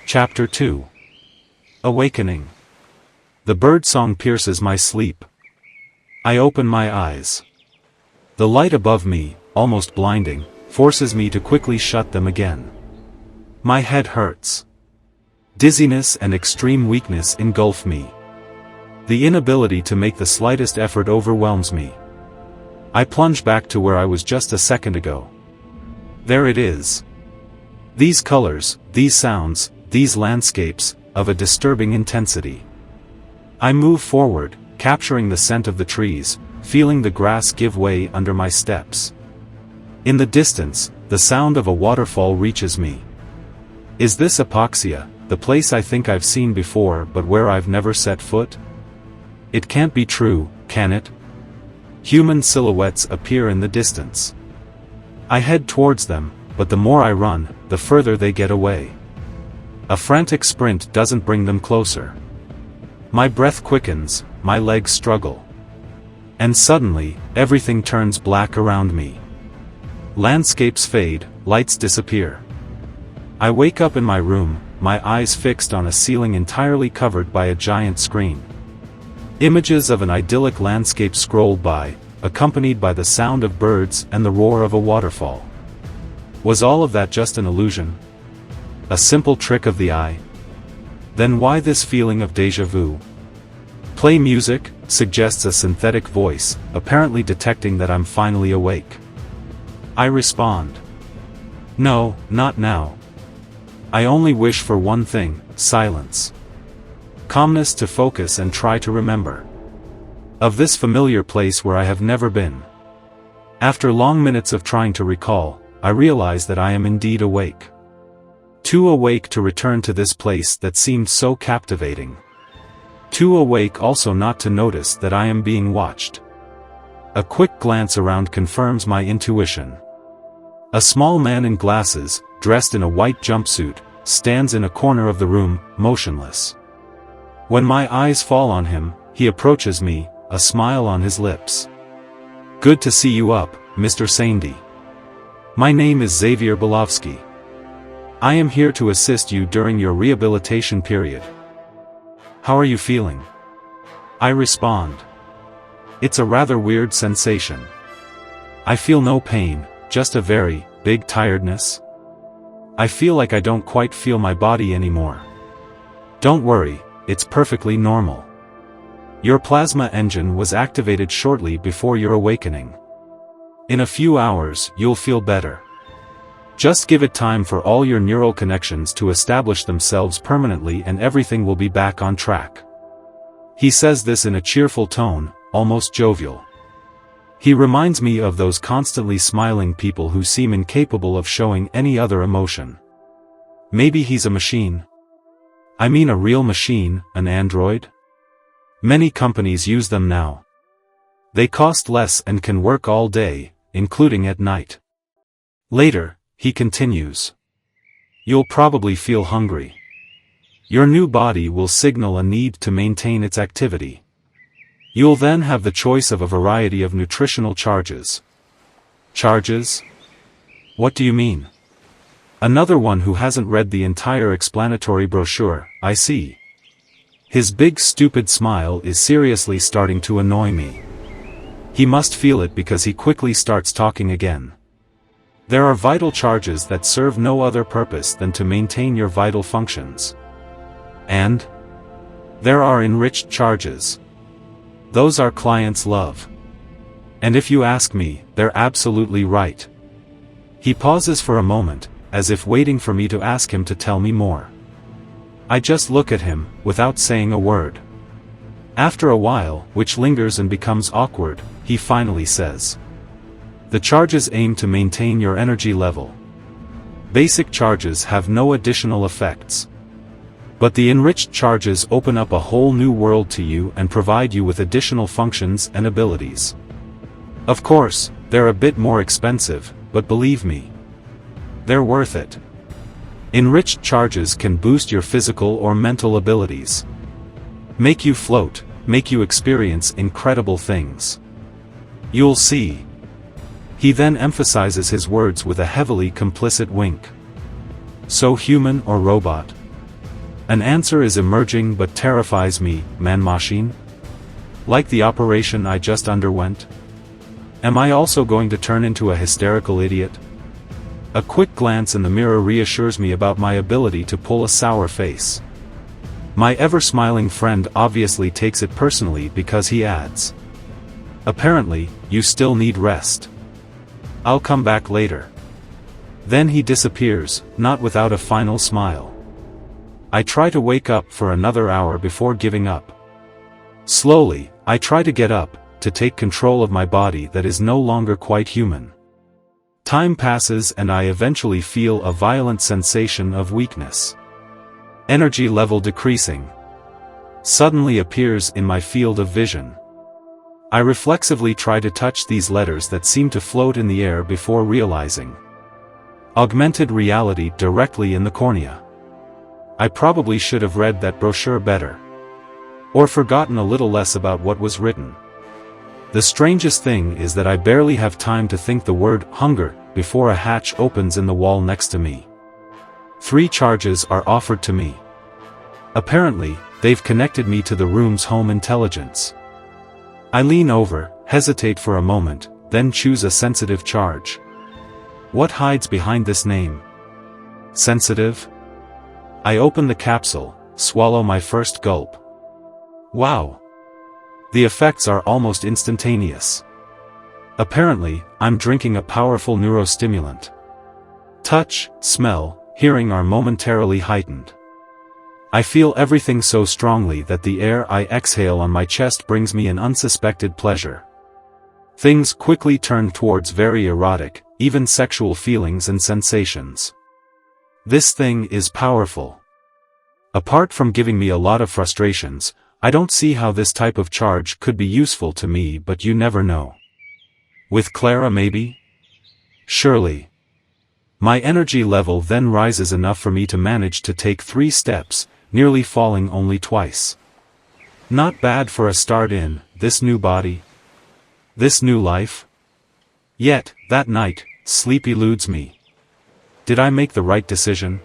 Chapter 2. Awakening. The birdsong pierces my sleep. I open my eyes. The light above me, almost blinding, forces me to quickly shut them again. My head hurts. Dizziness and extreme weakness engulf me. The inability to make the slightest effort overwhelms me. I plunge back to where I was just a second ago. There it is. These colors, these sounds, these landscapes, of a disturbing intensity. I move forward, capturing the scent of the trees, feeling the grass give way under my steps. In the distance, the sound of a waterfall reaches me. Is this Epoxia, the place I think I've seen before but where I've never set foot? It can't be true, can it? Human silhouettes appear in the distance. I head towards them, but the more I run, the further they get away. A frantic sprint doesn't bring them closer. My breath quickens, my legs struggle. And suddenly, everything turns black around me. Landscapes fade, lights disappear. I wake up in my room, my eyes fixed on a ceiling entirely covered by a giant screen. Images of an idyllic landscape scroll by, accompanied by the sound of birds and the roar of a waterfall. Was all of that just an illusion? A simple trick of the eye? Then why this feeling of déjà vu? Play music, suggests a synthetic voice, apparently detecting that I'm finally awake. I respond. No, not now. I only wish for one thing, silence. Calmness to focus and try to remember. Of this familiar place where I have never been. After long minutes of trying to recall, I realize that I am indeed awake. Too awake to return to this place that seemed so captivating. Too awake also not to notice that I am being watched. A quick glance around confirms my intuition. A small man in glasses, dressed in a white jumpsuit, stands in a corner of the room, motionless. When my eyes fall on him, he approaches me, a smile on his lips. Good to see you up, Mr. Seïndi. My name is Xavier Belovsky. I am here to assist you during your rehabilitation period. How are you feeling? I respond. It's a rather weird sensation. I feel no pain, just a very big tiredness. I feel like I don't quite feel my body anymore. Don't worry, it's perfectly normal. Your plasma engine was activated shortly before your awakening. In a few hours, you'll feel better. Just give it time for all your neural connections to establish themselves permanently and everything will be back on track. He says this in a cheerful tone, almost jovial. He reminds me of those constantly smiling people who seem incapable of showing any other emotion. Maybe he's a machine. I mean a real machine, an android? Many companies use them now. They cost less and can work all day, including at night. Later, he continues. You'll probably feel hungry. Your new body will signal a need to maintain its activity. You'll then have the choice of a variety of nutritional charges. Charges? What do you mean? Another one who hasn't read the entire explanatory brochure, I see. His big stupid smile is seriously starting to annoy me. He must feel it because he quickly starts talking again. There are vital charges that serve no other purpose than to maintain your vital functions. And there are enriched charges. Those our clients love. And if you ask me, they're absolutely right. He pauses for a moment, as if waiting for me to ask him to tell me more. I just look at him, without saying a word. After a while, which lingers and becomes awkward, he finally says. The charges aim to maintain your energy level. Basic charges have no additional effects. But the enriched charges open up a whole new world to you and provide you with additional functions and abilities. Of course, they're a bit more expensive, but believe me, they're worth it. Enriched charges can boost your physical or mental abilities. Make you float, make you experience incredible things. You'll see. He then emphasizes his words with a heavily complicit wink. So human or robot? An answer is emerging but terrifies me, man-machine? Like the operation I just underwent? Am I also going to turn into a hysterical idiot? A quick glance in the mirror reassures me about my ability to pull a sour face. My ever-smiling friend obviously takes it personally because he adds, "Apparently, you still need rest. I'll come back later." Then he disappears, not without a final smile. I try to wake up for another hour before giving up. Slowly, I try to get up, to take control of my body that is no longer quite human. Time passes and I eventually feel a violent sensation of weakness. Energy level decreasing suddenly appears in my field of vision. I reflexively try to touch these letters that seem to float in the air before realizing augmented reality directly in the cornea. I probably should have read that brochure better. Or forgotten a little less about what was written. The strangest thing is that I barely have time to think the word hunger before a hatch opens in the wall next to me. 3 charges are offered to me. Apparently, they've connected me to the room's home intelligence. I lean over, hesitate for a moment, then choose a sensitive charge. What hides behind this name? Sensitive? I open the capsule, swallow my first gulp. Wow! The effects are almost instantaneous. Apparently, I'm drinking a powerful neurostimulant. Touch, smell, hearing are momentarily heightened. I feel everything so strongly that the air I exhale on my chest brings me an unsuspected pleasure. Things quickly turn towards very erotic, even sexual feelings and sensations. This thing is powerful. Apart from giving me a lot of frustrations, I don't see how this type of charge could be useful to me, but you never know. With Clara maybe? Surely. My energy level then rises enough for me to manage to take 3 steps, nearly falling only twice. Not bad for a start in this new body. This new life. Yet, that night, sleep eludes me. Did I make the right decision?